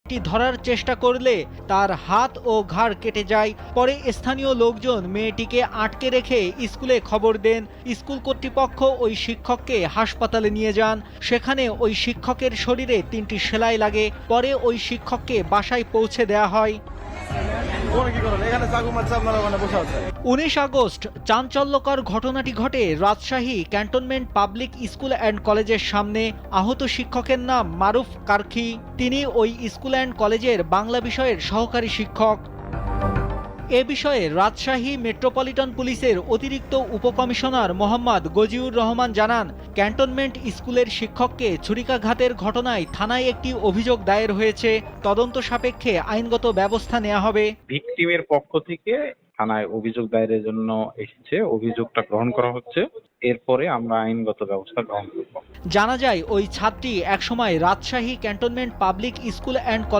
ধরার চেষ্টা করলে তার হাত ও ঘাড় কেটে যায়। পরে স্থানীয় লোকজন মেয়েটিকে আটকে রেখে স্কুলে খবর দেন। স্কুল কর্তৃপক্ষ ওই শিক্ষককে হাসপাতালে নিয়ে যান। সেখানে ওই শিক্ষকের শরীরে 3টি সেলাই লাগে। পরে ওই শিক্ষককে বাসায় পৌঁছে দেওয়া হয়। 19 আগস্ট চাঞ্চল্যকর ঘটনাটি ঘটে Rajshahi cantonment public school and কলেজের সামনে। আহত শিক্ষকের নাম মারুফ কারখি। তিনি ওই স্কুল অ্যান্ড কলেজের বাংলা বিষয়ের সহকারী শিক্ষক। এ বিষয়ে রাজশাহী মেট্রোপলিটন পুলিশের অতিরিক্ত উপকমিশনার মোহাম্মদ গজিউর রহমান জানান, ক্যান্টনমেন্ট স্কুলের শিক্ষককে ছুরিকাঘাতের ঘটনায় থানায় একটি অভিযোগ দায়ের হয়েছে। তদন্ত সাপেক্ষে আইনগত ব্যবস্থা নেওয়া হবে। ভিকটিমের পক্ষ থেকে থানায় অভিযোগ দায়েরের জন্য এসেছে, অভিযোগটা গ্রহণ করা হচ্ছে। এরপরে আমরা আইনগত ব্যবস্থা গ্রহণ করব। জানা যায় ওই ছাত্রী একসময় Rajshahi cantonment public school and